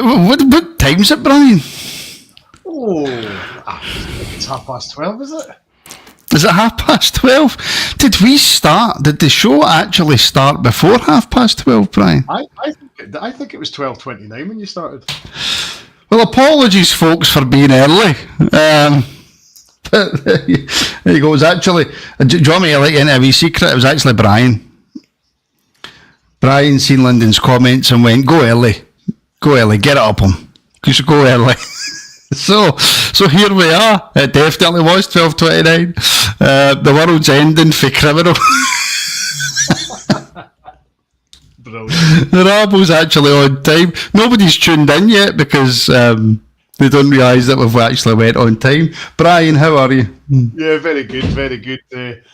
What time's it, Bryan? Oh, it's 12:30, is it? Is it 12:30? Did the show actually start before 12:30, Bryan? I think it was 12:29 when you started. Well, apologies, folks, for being early. But there you go. It was actually, do you want me to let you into a wee secret? It was actually Bryan. Bryan seen Lyndon's comments and went, go early, get it up him. You should go early. So here we are. It definitely was 12:29. The world's ending for criminal. Brilliant. The Rabble's actually on time. Nobody's tuned in yet because they don't realise that we've actually went on time. Bryan, how are you? Yeah, very good, very good.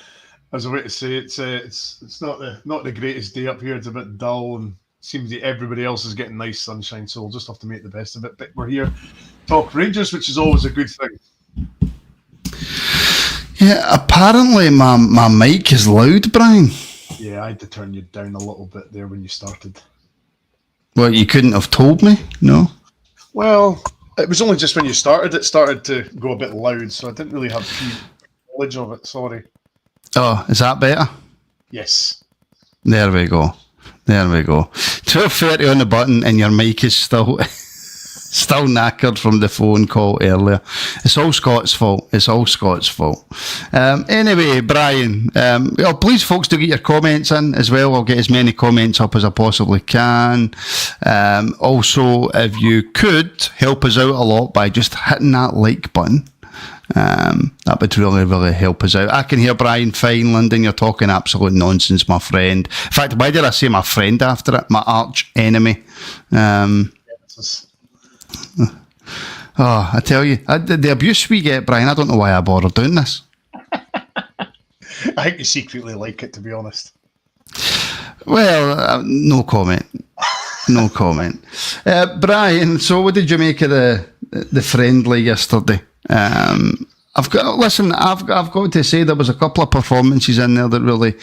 As I wait to say, it's not the greatest day up here. It's a bit dull, and seems that everybody else is getting nice sunshine. So we'll just have to make the best of it. But we're here, talk Rangers, which is always a good thing. Yeah, apparently my mic is loud, Bryan. Yeah, I had to turn you down a little bit there when you started. Well, you couldn't have told me, no? Well, it was only just when you started. It started to go a bit loud, so I didn't really have knowledge of it. Sorry. Oh, is that better? Yes. There we go. 12:30 on the button, and your mic is still knackered from the phone call earlier. It's all Scott's fault. Anyway, Bryan, please, folks, do get your comments in as well. I'll get as many comments up as I possibly can. Also, if you could help us out a lot by just hitting that like button. That would really, really help us out. I can hear Bryan fine. Lyndon, you're talking absolute nonsense, my friend. In fact, why did I say my friend after it? My arch enemy. I tell you, the abuse we get, Bryan, I don't know why I bother doing this. I think you secretly like it, to be honest. Well, no comment. No comment. Bryan, so what did you make of the friendly yesterday? I've got to say there was a couple of performances in there that really,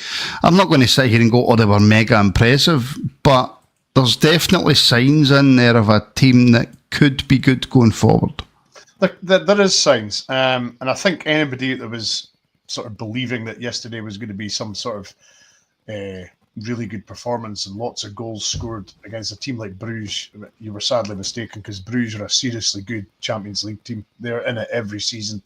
I'm not going to sit here and go, oh, they were mega impressive, but there's definitely signs in there of a team that could be good going forward. There is signs, and I think anybody that was sort of believing that yesterday was going to be some sort of really good performance and lots of goals scored against a team like Bruge, you were sadly mistaken, because Bruge are a seriously good Champions League team. They're in it every season.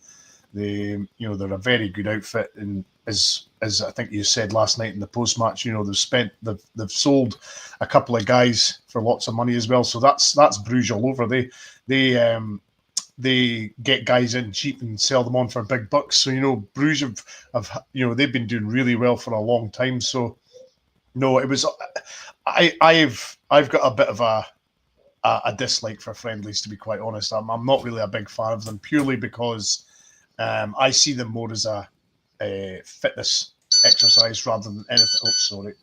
They're a very good outfit, and as I think you said last night in the post match, they've sold a couple of guys for lots of money as well. So that's Bruges all over. They get guys in cheap and sell them on for big bucks. So Bruges have they've been doing really well for a long time. So no, it was I've got a bit of a dislike for friendlies, to be quite honest. I'm not really a big fan of them, purely because I see them more as a fitness exercise rather than anything. Oh, sorry.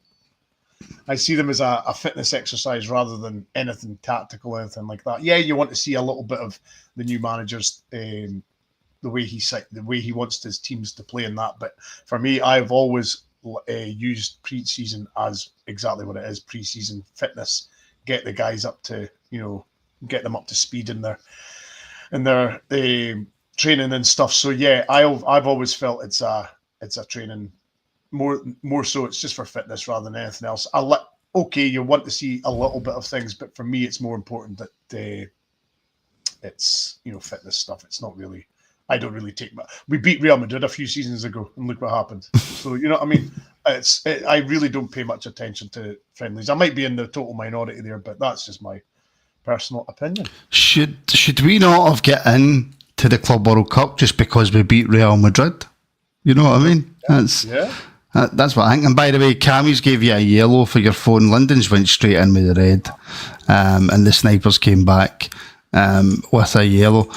I see them as a fitness exercise rather than anything tactical, anything like that. Yeah, you want to see a little bit of the new manager's the way he wants his teams to play in that. But for me, I've always used pre-season as exactly what it is: pre-season fitness. Get the guys up to get them up to speed in their training and stuff. So yeah, I've always felt it's a training more so it's just for fitness rather than anything else. You want to see a little bit of things, but for me it's more important that it's fitness stuff. It's not really, I don't really take we beat Real Madrid a few seasons ago and look what happened. So you know what I mean? I really don't pay much attention to friendlies. I might be in the total minority there, but that's just my personal opinion. Should we not have get in to the Club World Cup just because we beat Real Madrid? You know what I mean? That's what I think. And by the way, Cammy's gave you a yellow for your phone. Lyndon's went straight in with the red, and the snipers came back with a yellow.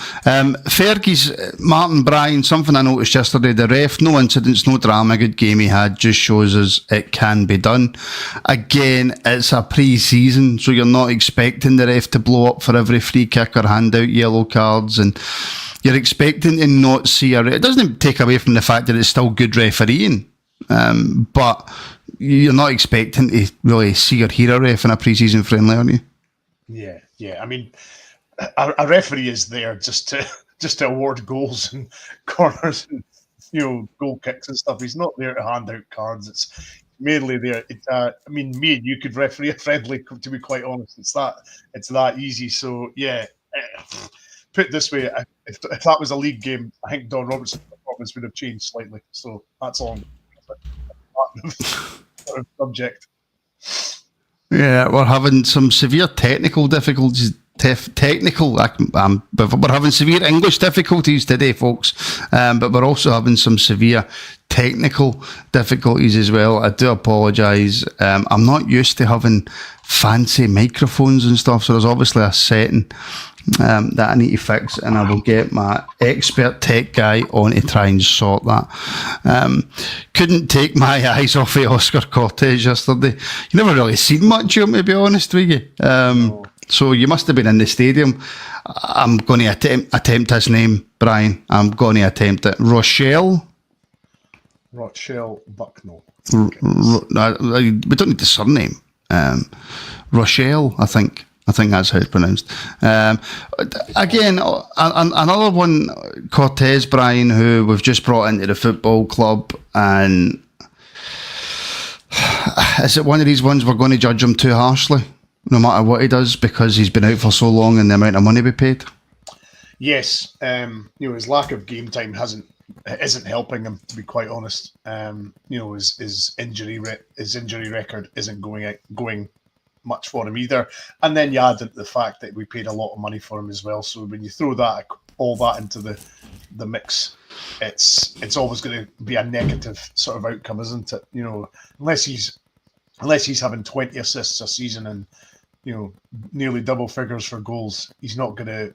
Fergie's, Martin, Bryan, something I noticed yesterday, the ref, no incidents, no drama, good game he had, just shows us it can be done. Again, it's a pre-season, so you're not expecting the ref to blow up for every free kick or hand out yellow cards, and you're expecting to not see it doesn't take away from the fact that it's still good refereeing, but you're not expecting to really see or hear a ref in a pre-season friendly, are you? Yeah, Yeah, I mean, a referee is there just to award goals and corners and goal kicks and stuff. He's not there to hand out cards. It's mainly there. I mean, me and you could referee a friendly. To be quite honest, it's that easy. So yeah, put it this way, if that was a league game, I think Don Robertson's performance would have changed slightly. So that's all. Subject. Yeah, we're having some severe technical difficulties. We're having severe English difficulties today, folks. But we're also having some severe technical difficulties as well. I do apologise. I'm not used to having fancy microphones and stuff, so there's obviously a setting that I need to fix, and I will get my expert tech guy on to try and sort that. Couldn't take my eyes off of Oscar Cortez yesterday. You never really seen much of him, to be honest with you. So you must have been in the stadium. I'm going to attempt his name, Bryan. I'm going to attempt it. Rochelle Bucknell. We don't need the surname. Rochelle, I think that's how it's pronounced. Again, another one, Cortez, Bryan, who we've just brought into the football club, and is it one of these ones we're going to judge him too harshly, no matter what he does, because he's been out for so long and the amount of money we paid? Yes, his lack of game time isn't helping him, to be quite honest. His injury record isn't going much for him either. And then you add into the fact that we paid a lot of money for him as well. So when you throw all that into the mix, it's always going to be a negative sort of outcome, isn't it? Unless he's having 20 assists a season and nearly double figures for goals, that's not going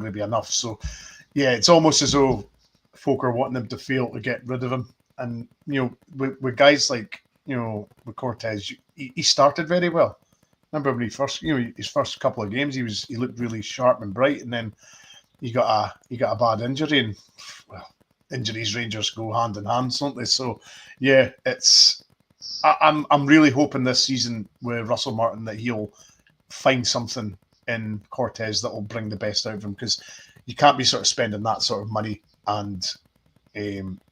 to be enough. So yeah, it's almost as though folk are wanting him to fail to get rid of him. And with guys like with Cortez, he started very well. Remember when his first couple of games, he looked really sharp and bright, and then he got a bad injury, and injuries, Rangers go hand in hand, don't they? So yeah, I'm really hoping this season with Russell Martin that he'll find something in Cortez that will bring the best out of him, because you can't be sort of spending that sort of money and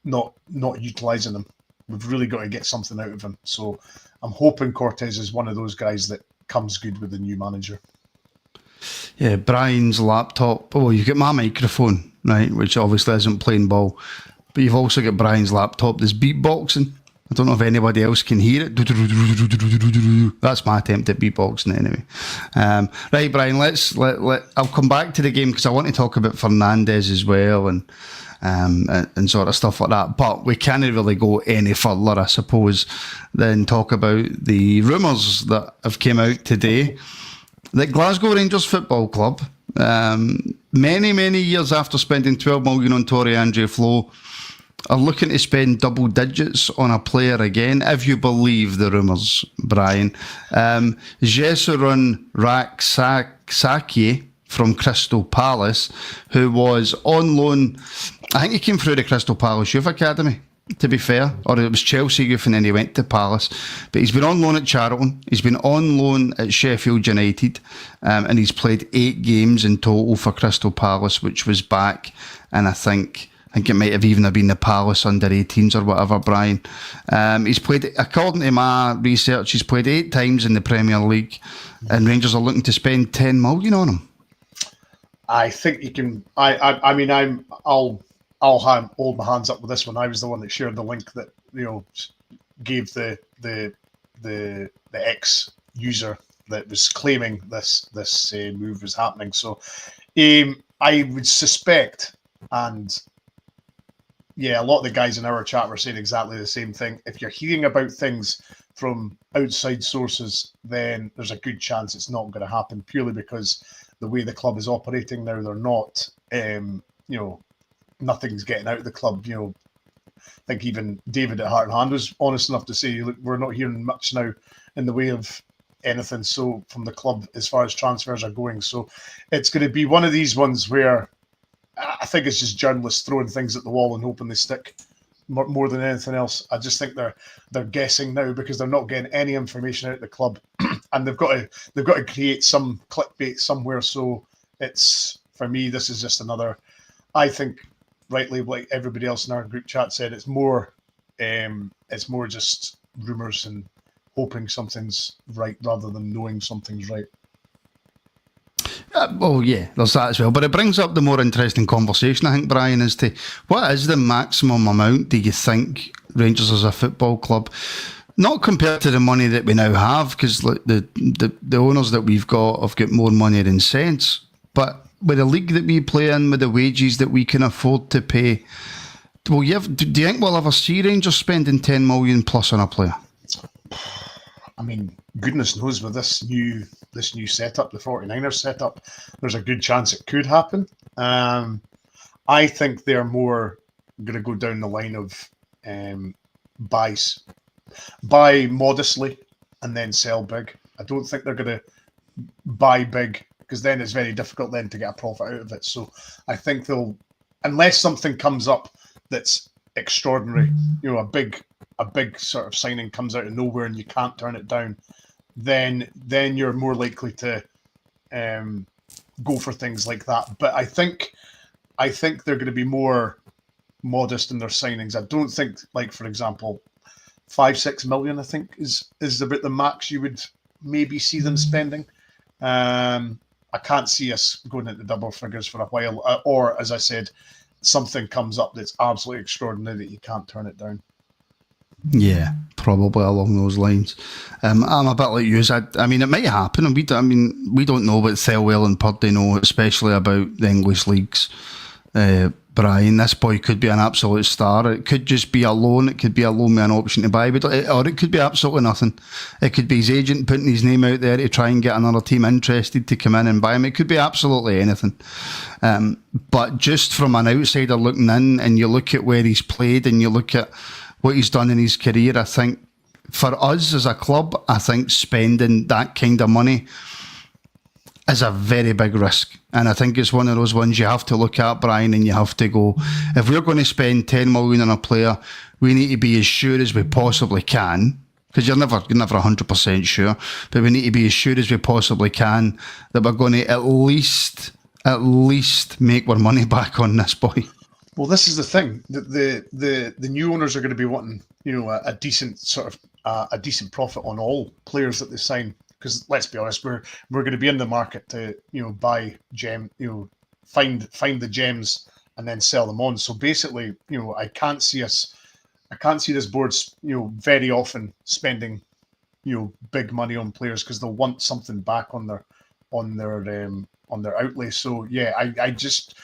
not utilising him. We've really got to get something out of him. So I'm hoping Cortez is one of those guys that comes good with the new manager. Yeah, Bryan's laptop. Oh, you get my microphone, right, which obviously isn't playing ball, but you've also got Bryan's laptop that's beatboxing. I don't know if anybody else can hear it. That's my attempt at beatboxing anyway. Right, Bryan, I'll come back to the game because I want to talk about Fernandez as well and sort of stuff like that. But we can't really go any further, I suppose, than talk about the rumours that have came out today that Glasgow Rangers Football Club, many, many years after spending 12 million on Torrey Andre Flo, are looking to spend double digits on a player again, if you believe the rumours, Bryan. Jesurun Rak-Sakye from Crystal Palace, who was on loan. I think he came through the Crystal Palace Youth Academy, to be fair, or it was Chelsea Youth and then he went to Palace. But he's been on loan at Charlton, he's been on loan at Sheffield United, and he's played 8 games in total for Crystal Palace, which was back, and I think it might have even been the Palace under-18s or whatever, Bryan. He's played, according to my research, he's played 8 times in the Premier League, and Rangers are looking to spend 10 million on him. I think you can. I'll hold my hands up with this one. I was the one that shared the link that gave the ex user that was claiming this move was happening. So I would suspect, and yeah, a lot of the guys in our chat were saying exactly the same thing. If you're hearing about things from outside sources, then there's a good chance it's not going to happen, purely because the way the club is operating now, they're not, nothing's getting out of the club. I think even David at Heart and Hand was honest enough to say, look, we're not hearing much now in the way of anything so from the club as far as transfers are going. So it's going to be one of these ones where I think it's just journalists throwing things at the wall and hoping they stick more than anything else. I just think they're guessing now because they're not getting any information out of the club. and they've got to create some clickbait somewhere. So it's, for me, this is just another. I think rightly, like everybody else in our group chat said, it's more just rumours and hoping something's right rather than knowing something's right. Well, yeah, there's that as well. But it brings up the more interesting conversation, I think, Brian, as to what is the maximum amount do you think Rangers as a football club, not compared to the money that we now have, because like, the owners that we've got have got more money than sense, but with the league that we play in, with the wages that we can afford to pay, do you think we'll ever see Rangers spending 10 million plus on a player? I mean, goodness knows with this new setup, the 49ers setup, there's a good chance it could happen. I think they're more going to go down the line of buy modestly and then sell big. I don't think they're going to buy big, because then it's very difficult then to get a profit out of it. So I think they'll, unless something comes up that's extraordinary, a big sort of signing comes out of nowhere and you can't turn it down, then you're more likely to go for things like that. But I think they're going to be more modest in their signings. I don't think, like, for example, 5-6 million, I think is about the max you would maybe see them spending. I can't see us going into double figures for a while, or as I said, something comes up that's absolutely extraordinary that you can't turn it down. Yeah, probably along those lines. I'm a bit like you. I mean, it might happen, and we don't know what Thelwell and Purdy know, especially about the English leagues. Bryan, this boy could be an absolute star. It could just be a loan. It could be a loan with an option to buy, or it could be absolutely nothing. It could be his agent putting his name out there to try and get another team interested to come in and buy him. It could be absolutely anything. But just from an outsider looking in, and you look at where he's played, and you look at what he's done in his career, I think for us as a club, I think spending that kind of money is a very big risk. And I think it's one of those ones you have to look at, Brian, and you have to go, if we're going to spend 10 million on a player, we need to be as sure as we possibly can, because you're never 100% sure, but we need to be as sure as we possibly can that we're going to at least make our money back on this boy. Well, this is the thing. The new owners are going to be wanting, a decent sort of a decent profit on all players that they sign. Because let's be honest, we're going to be in the market to buy find the gems and then sell them on. So basically, I can't see this board very often spending big money on players, because they'll want something back on their outlay. So yeah, I just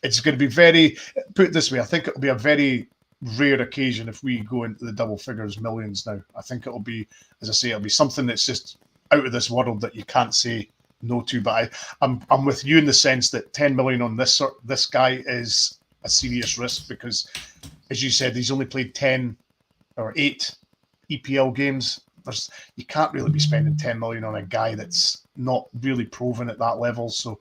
it's going to be put it this way, I think it'll be a very rare occasion if we go into the double figures millions now. I think it'll be, as I say, it'll be something that's just out of this world that you can't say no to. But I'm with you in the sense that 10 million on this guy is a serious risk, because, as you said, he's only played 10 or 8 EPL games. You can't really be spending 10 million on a guy that's not really proven at that level. So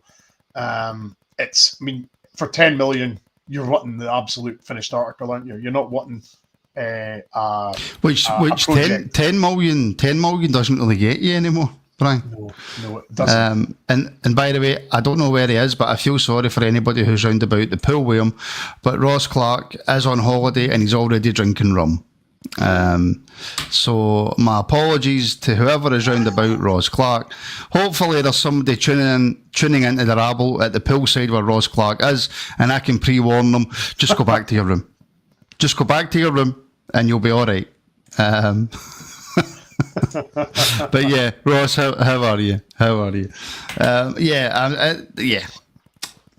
for 10 million, you're wanting the absolute finished article, aren't you? You're not wanting which 10 million doesn't really get you anymore, Brian. No, it doesn't. And by the way, I don't know where he is, but I feel sorry for anybody who's round about the pool with him. But Ross Clark is on holiday and he's already drinking rum. So my apologies to whoever is round about Ross Clark. Hopefully there's somebody tuning into the Rabble at the poolside where Ross Clark is, and I can pre-warn them, just go back to your room. Just go back to your room and you'll be all right. But yeah, Ross, how are you?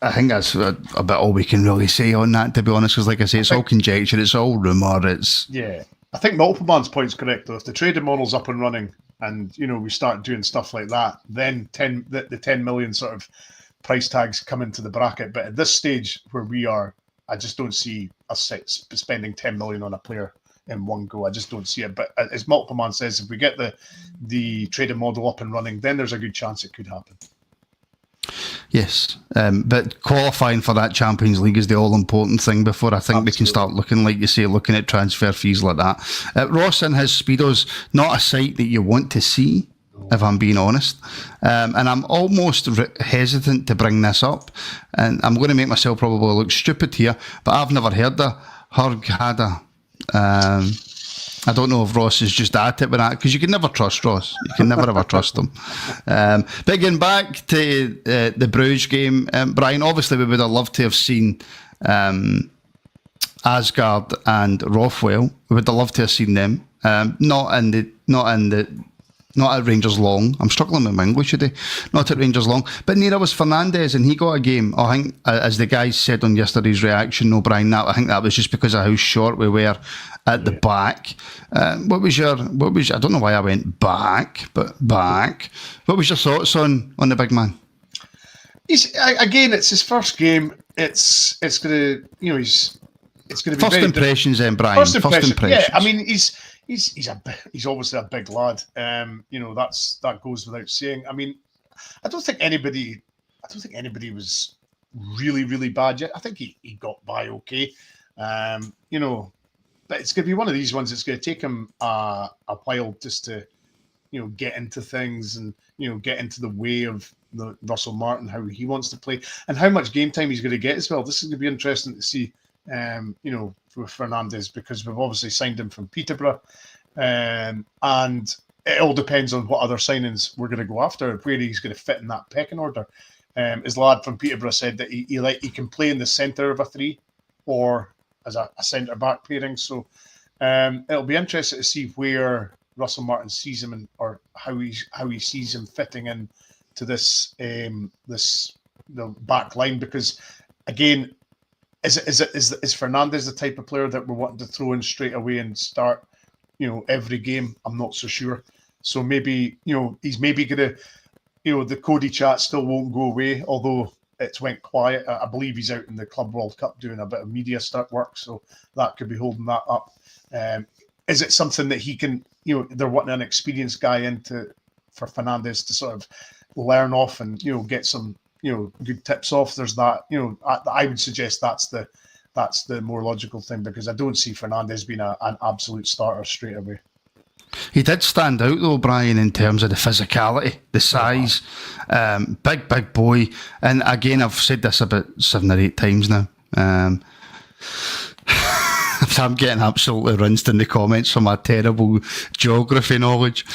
I think that's a bit all we can really say on that, to be honest, because like I say, it's all conjecture, it's all rumour. I think Multiple Man's point's correct, though. If the trading model's up and running and, we start doing stuff like that, then the 10 million sort of price tags come into the bracket. But at this stage where we are, I just don't see us spending 10 million on a player in one go. I just don't see it. But as Multiple Man says, if we get the trading model up and running, then there's a good chance it could happen. Yes, but qualifying for that Champions League is the all-important thing before I think we can start looking, like you say, looking at transfer fees like that. Ross in his Speedo's not a sight that you want to see, if I'm being honest. And I'm almost hesitant to bring this up, and I'm going to make myself probably look stupid here, but I've never heard of Hurghada. I don't know if Ross is just at it with that, because you can never trust Ross. You can never ever trust him. But getting back to the Bruge game, Bryan, obviously we would have loved to have seen Asgard and Rothwell. We would have loved to have seen them. Not at Rangers Long. I'm struggling with my English today. Not at Rangers Long. But neither was Fernandez, and he got a game. I think, as the guys said on yesterday's reaction, I think that was just because of how short we were at the back. What was I don't know why I went back, but back. What was your thoughts on the big man? It's his first game. It's gonna, it's gonna be first impressions, then, Bryan. First impressions. Yeah, I mean, he's obviously a big lad. That goes without saying. I mean, I don't think anybody was really, really bad yet. I think he got by okay. But it's going to be one of these ones. It's going to take him a while just to, get into things and, get into the way of the Russell Martin, how he wants to play and how much game time he's going to get as well. This is going to be interesting to see, with Fernandez, because we've obviously signed him from Peterborough. And it all depends on what other signings we're going to go after, where he's going to fit in that pecking order. His lad from Peterborough said that he can play in the centre of a three or as a centre-back pairing. So it'll be interesting to see where Russell Martin sees him or how he sees him fitting in to the back line. Because, again, is Fernandez the type of player that we're wanting to throw in straight away and start, every game? I'm not so sure. So maybe, he's maybe going to, the Cody chat still won't go away, although it's went quiet. I believe he's out in the Club World Cup doing a bit of media start work, so that could be holding that up. Is it something that he can, they're wanting an experienced guy for Fernandez to sort of learn off and, get some, good tips off? There's that, I would suggest that's the more logical thing, because I don't see Fernandez being an absolute starter straight away. He did stand out though, Bryan, in terms of the physicality, the size, big boy. And again, I've said this about 7 or 8 times now. I'm getting absolutely rinsed in the comments for my terrible geography knowledge.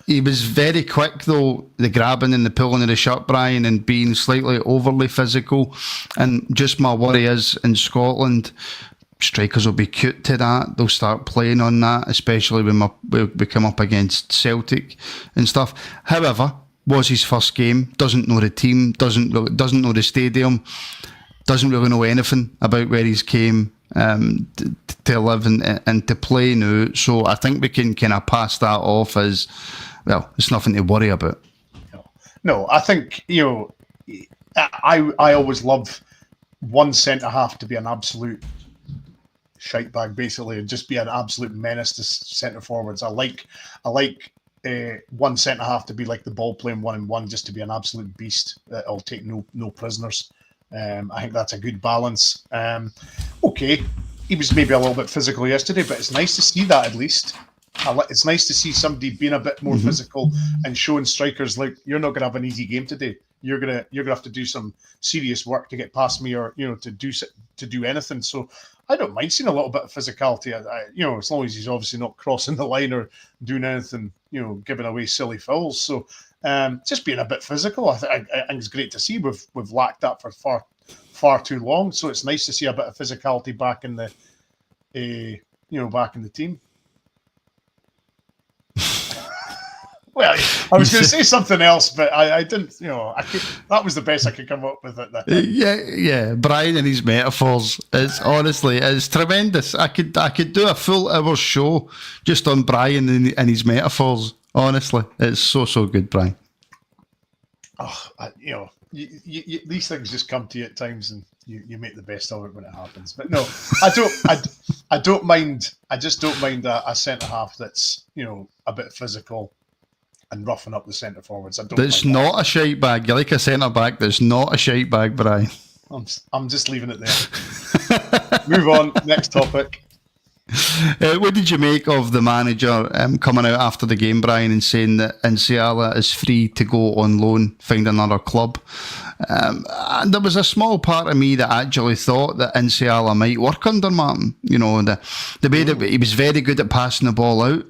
He was very quick though, the grabbing and the pulling of the shirt, Bryan, and being slightly overly physical. And just my worry is, in Scotland, strikers will be cute to that. They'll start playing on that, especially when we come up against Celtic and stuff. However, was his first game, doesn't know the team, doesn't know the stadium, doesn't really know anything about where he's came to live and to play now. So I think we can kind of pass that off as, well, it's nothing to worry about. No, I think, I always love one centre-half to be an absolute shite bag, basically, and just be an absolute menace to centre forwards. I like one centre half to be like the ball playing 1-on-1, just to be an absolute beast. I'll take no prisoners. I think that's a good balance. Okay, he was maybe a little bit physical yesterday, but it's nice to see that at least. It's nice to see somebody being a bit more physical and showing strikers, like, you're not going to have an easy game today. You're gonna have to do some serious work to get past me, or to do anything. So I don't mind seeing a little bit of physicality. As long as he's obviously not crossing the line or doing anything, giving away silly fouls. So just being a bit physical, I think it's great to see. We've lacked that for far too long. So it's nice to see a bit of physicality back in the team. Well, I was going to say something else, but I didn't. That was the best I could come up with it. Yeah. Bryan and his metaphors. It's tremendous. I could do a full hour show just on Bryan and his metaphors. Honestly, it's so good, Bryan. These things just come to you at times, and you make the best of it when it happens. But no, I don't mind. I just don't mind a centre half that's a bit physical. and roughing up the centre forwards. That's not a shite bag. You like a centre back that's not a shite bag, Bryan. I'm just leaving it there. Move on. Next topic. What did you make of the manager coming out after the game, Bryan, and saying that Iniala is free to go on loan, find another club? And there was a small part of me that actually thought that Iniala might work under Martin. You know, the way that he was very good at passing the ball out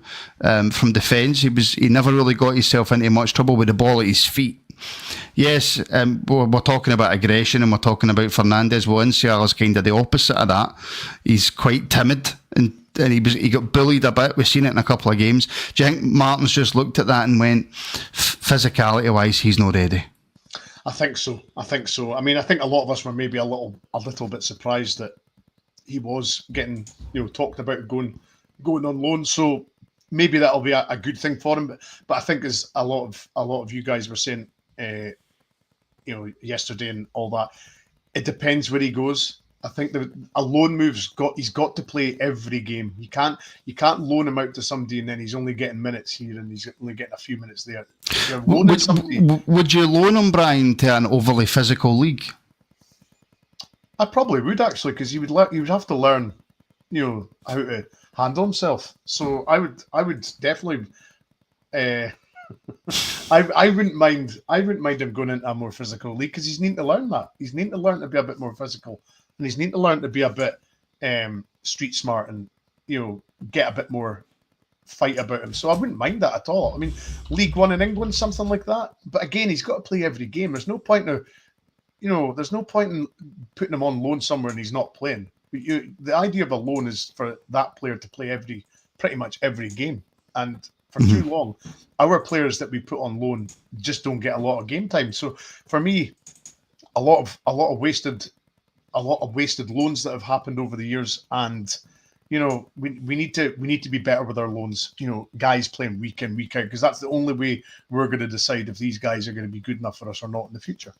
from defence. He never really got himself into much trouble with the ball at his feet. Yes, we're talking about aggression and we're talking about Fernandez. Well, Iniala's kind of the opposite of that. He's quite timid and he got bullied a bit. We've seen it in a couple of games. Do you think Martin's just looked at that and went, physicality-wise, he's not ready? I think so. I mean, I think a lot of us were maybe a little bit surprised that he was getting, talked about going on loan. So maybe that'll be a good thing for him. But I think as a lot of you guys were saying, yesterday and all that, it depends where he goes. I think a loan move's he's got to play every game. You can't loan him out to somebody and then he's only getting minutes here and he's only getting a few minutes there. Would you loan him, Bryan, to an overly physical league? I probably would actually, because he would have to learn, how to handle himself. So I would definitely. I wouldn't mind him going into a more physical league because he's needing to learn that. He's needing to learn to be a bit more physical, and he's needing to learn to be a bit street smart and get a bit more fight about him. So I wouldn't mind that at all. I mean, League One in England, something like that. But again, he's got to play every game. There's no point now. There's no point in putting him on loan somewhere and he's not playing. The idea of a loan is for that player to play pretty much every game, and for too long, our players that we put on loan just don't get a lot of game time. So for me, a lot of wasted loans that have happened over the years, and we need to be better with our loans. Guys playing week in, week out, because that's the only way we're going to decide if these guys are going to be good enough for us or not in the future.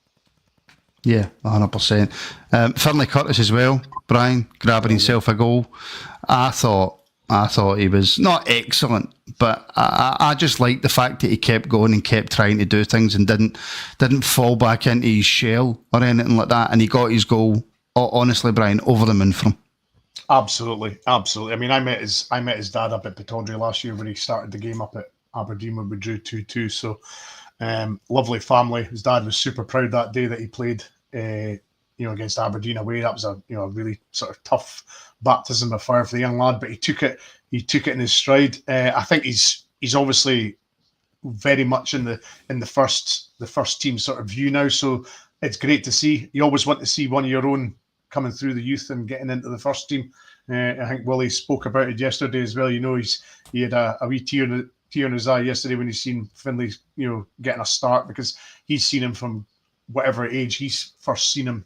Yeah, 100%. Finlay Curtis as well, Bryan, grabbing himself a goal. I thought he was not excellent, but I just liked the fact that he kept going and kept trying to do things and didn't fall back into his shell or anything like that. And he got his goal, honestly, Bryan, over the moon for him. Absolutely. I mean, I met his dad up at Pittodrie last year when he started the game up at Aberdeen when we drew 2-2. So lovely family. His dad was super proud that day that he played against Aberdeen away. That was a really sort of tough baptism of fire for the young lad, but he took it in his stride. I think he's obviously very much in the first team sort of view now, so it's great to see. You always want to see one of your own coming through the youth and getting into the first team. I think Willie spoke about it yesterday as well. He had a wee tear in his eye yesterday when he's seen Finlay getting a start, because he's seen him from whatever age he's first seen him,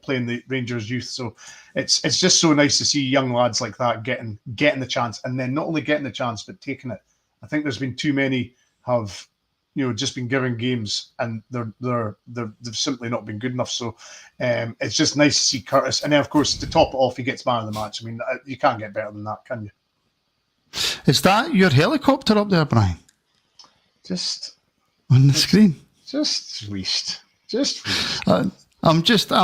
playing the Rangers youth. So it's just so nice to see young lads like that getting the chance, and then not only getting the chance but taking it. I think there's been too many have just been given games and they've simply not been good enough. So it's just nice to see Curtis, and then of course to top it off, he gets man of the match. I mean, you can't get better than that, can you? Is that your helicopter up there, Bryan? Just on the screen. Just weast. I'm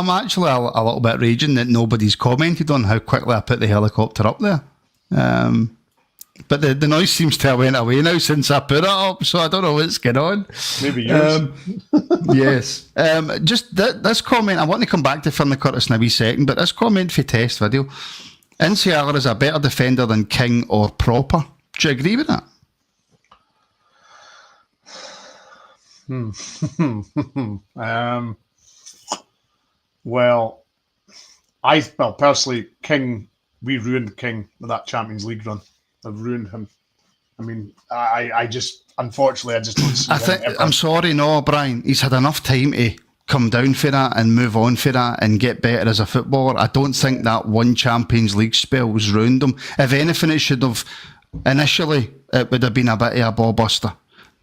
actually a little bit raging that nobody's commented on how quickly I put the helicopter up there. But the noise seems to have went away now since I put it up, so I don't know what's going on. Maybe yours. Yes. Just this comment, I want to come back to Fernandez Curtis in a wee second, but this comment for test video, Iniala is a better defender than King or Proper. Do you agree with that? Well, personally, King, we ruined King with that Champions League run. I've ruined him. I mean, I just don't see I'm sorry, no, Bryan. He's had enough time to come down for that and move on for that and get better as a footballer. I don't think that one Champions League spell was ruined him. If anything, it should have, initially, it would have been a bit of a ball buster.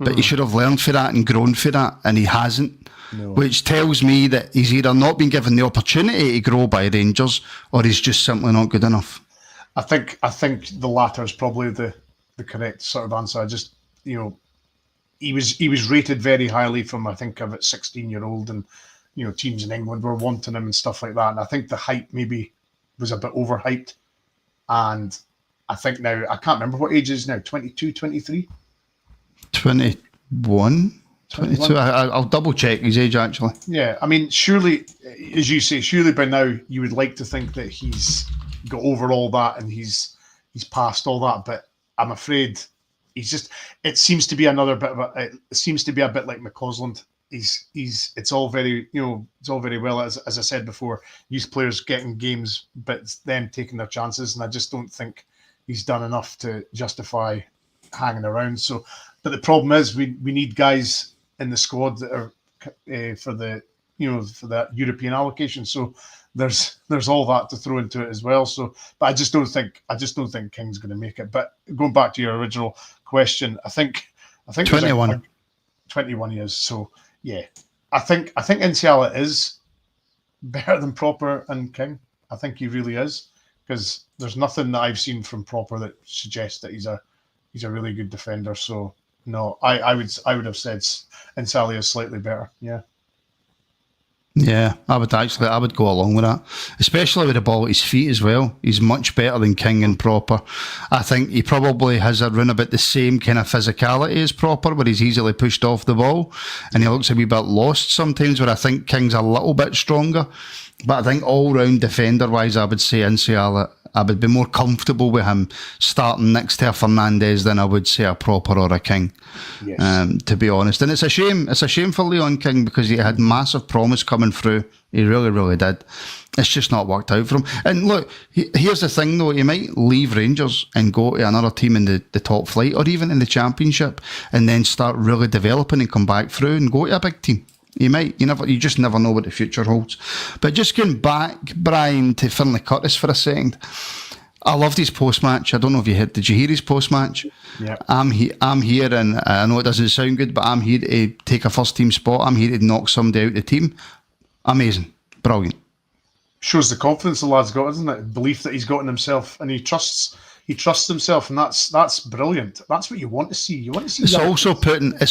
But he should have learned for that and grown for that, and he hasn't. No. Which tells me that he's either not been given the opportunity to grow by Rangers, or he's just simply not good enough. I think the latter is probably the correct sort of answer. I just he was rated very highly from, I think, about 16-year-old, and teams in England were wanting him and stuff like that. And I think the hype maybe was a bit overhyped. And I think now, I can't remember what age he is now, 22, 23? 21? 22. I'll double check his age actually. Yeah, I mean, surely, as you say, surely by now you would like to think that he's got over all that and he's past all that. But I'm afraid he's just. It seems to be another bit of a. It seems to be a bit like McCausland. It's all very it's all very well, as I said before, youth players getting games, but it's them taking their chances, and I just don't think he's done enough to justify hanging around. So, but the problem is we need guys in the squad that are for the for that European allocation. So there's all that to throw into it as well. So, but I just don't think King's going to make it. But going back to your original question, I think 21. 21 years. So yeah, I think Iniala is better than Proper and King. I think he really is, because there's nothing that I've seen from Proper that suggests that he's a really good defender. So no, I would have said Iniala is slightly better. Yeah. Yeah, I would go along with that, especially with the ball at his feet as well. He's much better than King and Proper. I think he probably has around about the same kind of physicality as Proper, where he's easily pushed off the ball and he looks a wee bit lost sometimes, where I think King's a little bit stronger. But I think all-round defender-wise, I would say Iniala, I would be more comfortable with him starting next to a Fernandez than I would say a Proper or a King, yes. To be honest. And it's a shame. It's a shame for Leon King, because he had massive promise coming through. He really, really did. It's just not worked out for him. And look, here's the thing though, he might leave Rangers and go to another team in the top flight, or even in the Championship, and then start really developing and come back through and go to a big team. You might, you just never know what the future holds. But just going back, Bryan, to Finlay Curtis for a second, I loved his post-match. I don't know if did you hear his post-match? Yeah. I'm here, and I know it doesn't sound good, but I'm here to take a first-team spot. I'm here to knock somebody out of the team. Amazing. Brilliant. Shows the confidence the lad's got, isn't it? Belief that he's got in himself, and he trusts himself, and that's brilliant. That's what you want to see. You want to see. It's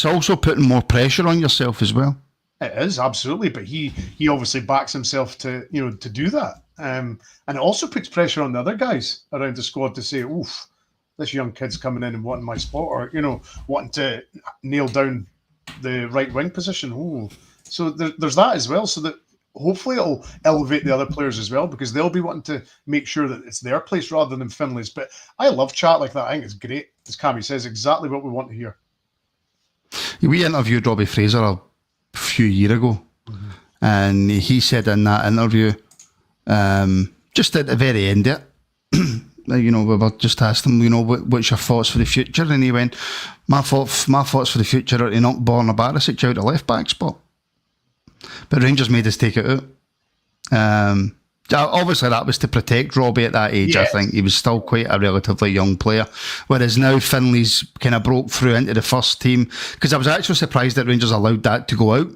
also putting more pressure on yourself as well. It is, absolutely, but he obviously backs himself to do that, and it also puts pressure on the other guys around the squad to say, "Oof, this young kid's coming in and wanting my spot," or wanting to nail down the right wing position. Ooh. So there's that as well. So that hopefully it'll elevate the other players as well, because they'll be wanting to make sure that it's their place rather than Finlay's. But I love chat like that. I think it's great. As Cammy says, exactly what we want to hear. We interviewed Robbie Fraser a few years ago, and he said in that interview, just at the very end of it, we were just asked him, what's your thoughts for the future, and he went, my thoughts for the future are to knock Borna Barisic out of left back spot, but Rangers made us take it out. Obviously that was to protect Robbie at that age. Yes. I think he was still quite a relatively young player, whereas now Finlay's kind of broke through into the first team, because I was actually surprised that Rangers allowed that to go out,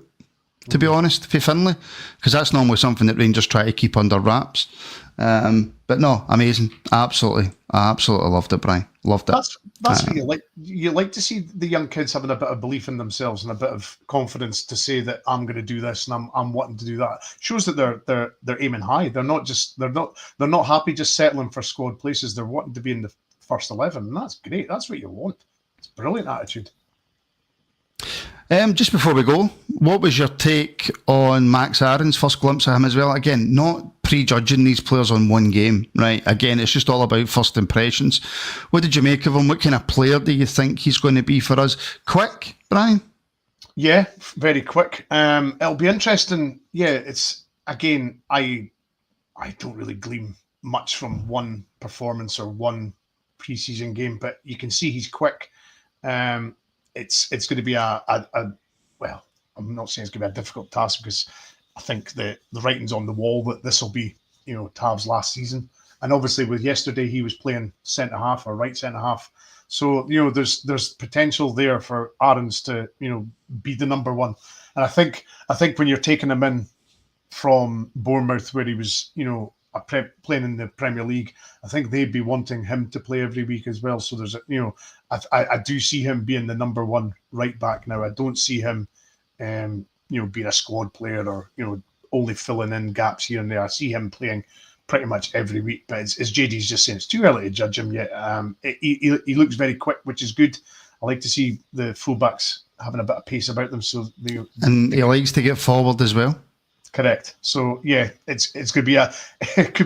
to be honest, for Finlay, because that's normally something that Rangers try to keep under wraps. But no, amazing. I absolutely loved it, Bryan. Loved it. That's what you like. You like to see the young kids having a bit of belief in themselves and a bit of confidence to say that I'm going to do this and I'm wanting to do that. Shows that they're aiming high. They're not happy just settling for squad places. They're wanting to be in the first 11, and that's great. That's what you want. It's a brilliant attitude. Just before we go, what was your take on Max Aaron's first glimpse of him as well? Again, not prejudging these players on one game, right? Again, it's just all about first impressions. What did you make of him? What kind of player do you think he's going to be for us? Quick, Bryan? Yeah, very quick. It'll be interesting. Yeah, it's, again, I don't really glean much from one performance or one preseason game, but you can see he's quick. It's going to be well, I'm not saying it's going to be a difficult task, because I think the writing's on the wall that this will be, Tav's last season. And obviously with yesterday, he was playing centre half or right centre half. So, there's potential there for Aarons to, be the number one. And I think when you're taking him in from Bournemouth, where he was, playing in the Premier League. I think they'd be wanting him to play every week as well. So there's I do see him being the number one right back now. I don't see him being a squad player or only filling in gaps here and there. I see him playing pretty much every week. But as JD's just saying, it's too early to judge him yet. He looks very quick, which is good. I like to see the fullbacks having a bit of pace about them. And he likes to get forward as well. Correct. So yeah, it could be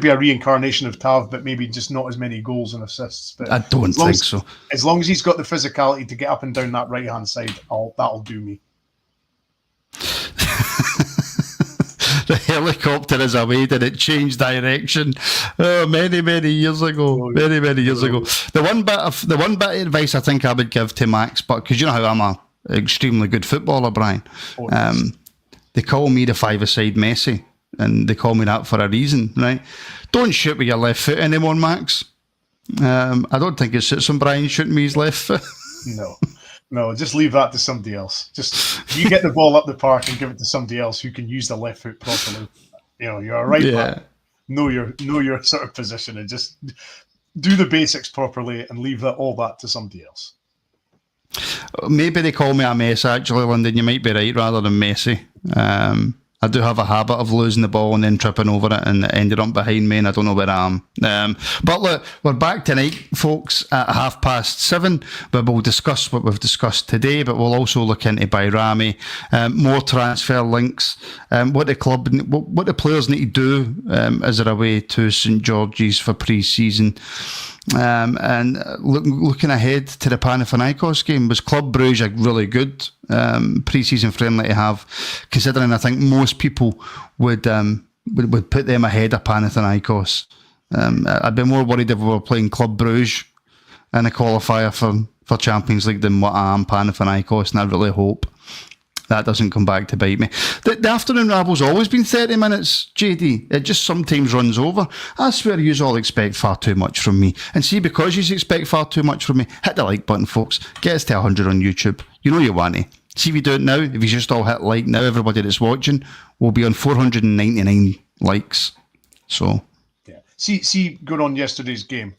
a reincarnation of Tav, but maybe just not as many goals and assists. But I don't think so. As long as he's got the physicality to get up and down that right hand side, that'll do me. The helicopter is away. Did it change direction? Oh, many years ago. Many years ago. The one bit of advice I think I would give to Max, but because you know how I'm a extremely good footballer, Bryan. They call me the five-a-side Messi, and they call me that for a reason, right? Don't shoot with your left foot anymore, Max. I don't think it suits him, Bryan, shooting me his left foot. No, just leave that to somebody else. Just you get the ball up the park and give it to somebody else who can use the left foot properly. You're a right back. Know your sort of position and just do the basics properly and leave all that to somebody else. Maybe they call me a mess, actually, London. You might be right, rather than Messi. I do have a habit of losing the ball and then tripping over it, and it ended up behind me, and I don't know where I am. But look, we're back tonight, folks, at 7:30, where we'll discuss what we've discussed today, but we'll also look into Bayrami, more transfer links, what the players need to do as they're away to St George's for pre-season. And looking ahead to the Panathinaikos game, was Club Bruge a really good pre-season friendly to have, considering I think most people would put them ahead of Panathinaikos. I'd be more worried if we were playing Club Bruge in a qualifier for Champions League than what I am Panathinaikos, and I really hope that doesn't come back to bite me. The afternoon rabble's always been 30 minutes, JD. It just sometimes runs over. I swear you all expect far too much from me. And see, because you expect far too much from me, hit the like button, folks. Get us to 100 on YouTube. You know you want to. See if you do it now. If you just all hit like now, everybody that's watching will be on 499 likes. So, yeah. See, going on yesterday's game.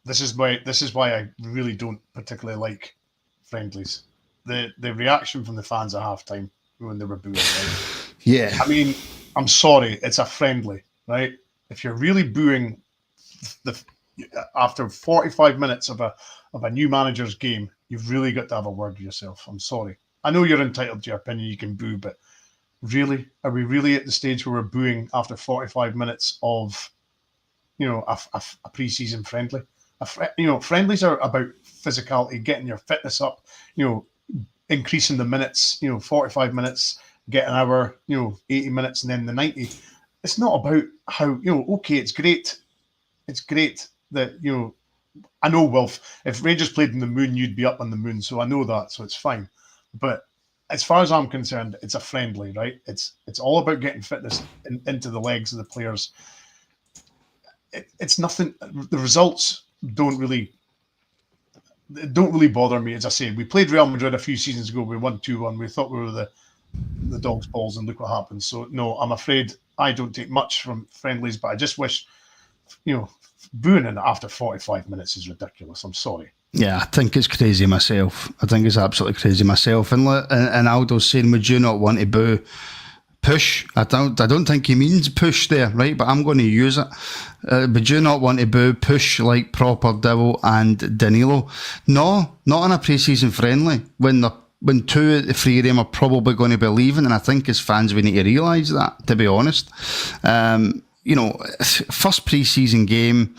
This is why I really don't particularly like friendlies. The reaction from the fans at halftime when they were booing. Right? Yeah. I mean, I'm sorry, it's a friendly, right? If you're really booing after 45 minutes of a new manager's game, you've really got to have a word with yourself. I'm sorry. I know you're entitled to your opinion, you can boo, but really, are we really at the stage where we're booing after 45 minutes of, a pre-season friendly? Friendlies are about physicality, getting your fitness up, increasing the minutes, 45 minutes, get an hour, 80 minutes, and then the 90. It's not about how, okay, it's great. It's great that, I know, Wilf, if Rangers played in the moon, you'd be up on the moon. So I know that, so it's fine. But as far as I'm concerned, it's a friendly, right? It's all about getting fitness into the legs of the players. It's nothing. The results don't really bother me. As I say, we played Real Madrid a few seasons ago. We won 2-1. We thought we were the dog's balls, and look what happened. So no, I'm afraid I don't take much from friendlies, but I just wish, booing in after 45 minutes is ridiculous. I'm sorry. Yeah, I think it's crazy myself. I think it's absolutely crazy myself. And Aldo's saying, would you not want to boo push? I don't think he means push there, right? But I'm going to use it. Would you not want to boo push like proper Devil and Danilo? No, not in a pre-season friendly when two of the three of them are probably going to be leaving, and I think as fans we need to realise that, to be honest. First pre-season game,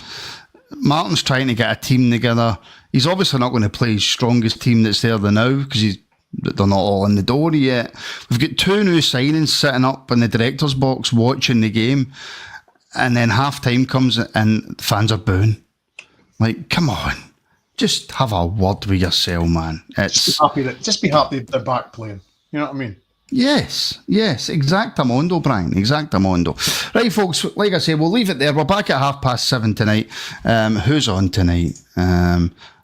Martin's trying to get a team together. He's obviously not going to play his strongest team that's there now because they're not all in the door yet. We've got two new signings sitting up in the director's box watching the game, and then half time comes and fans are booing. Like, come on, just have a word with yourself, man. Just be happy they're back playing. You know what I mean? Yes, exactamundo, Bryan, exactamundo. Right, folks, like I say, we'll leave it there. We're back at 7:30 tonight. Who's on tonight?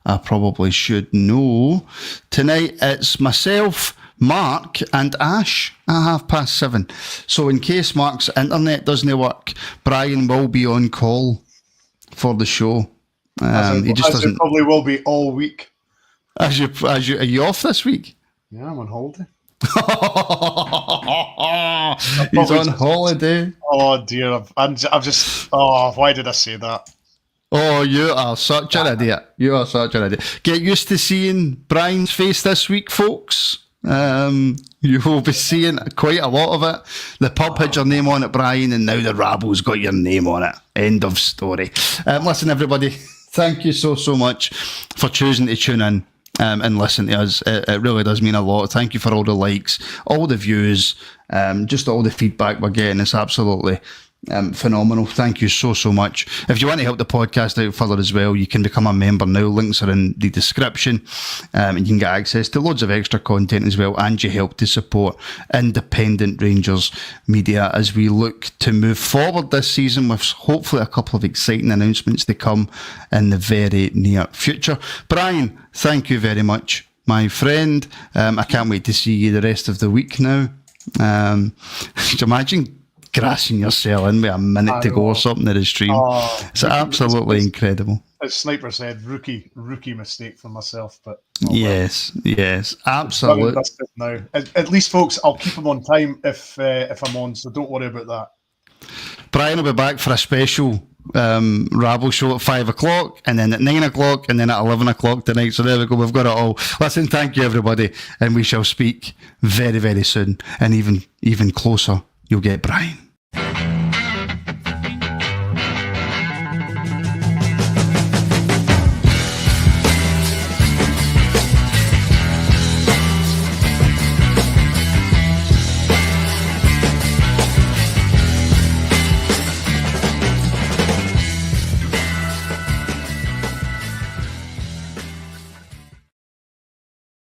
I probably should know. Tonight it's myself, Mark and Ash at 7:30. So in case Mark's internet doesn't work, Bryan will be on call for the show. He just doesn't. It probably will be all week. Are you off this week? Yeah, I'm on holiday. He's on holiday. Oh dear, I've just. Oh, why did I say that? Oh, you are such an idiot. You are such an idiot. Get used to seeing Bryan's face this week, folks. You will be seeing quite a lot of it. The pub had your name on it, Bryan, and now the Rabble's got your name on it. End of story. Listen, everybody, thank you so much for choosing to tune in and listen to us. It really does mean a lot. Thank you for all the likes, all the views, just all the feedback we're getting. It's absolutely phenomenal. Thank you so much. If you want to help the podcast out further as well, you can become a member now. Links are in the description, and you can get access to loads of extra content as well, and you help to support independent Rangers media as we look to move forward this season with hopefully a couple of exciting announcements to come in the very near future. Bryan, thank you very much, my friend. I can't wait to see you the rest of the week now. Could you imagine grassing yourself in with a minute to go or something at the stream? It's absolutely incredible. As Sniper said, rookie mistake for myself, but yes, absolutely. Now, at least, folks, I'll keep them on time if I'm on, so don't worry about that. Bryan will be back for a special Rabble show at 5 o'clock, and then at 9 o'clock, and then at 11 o'clock tonight. So there we go. We've got it all. Listen, thank you, everybody, and we shall speak very, very soon, and even closer. You'll get Bryan.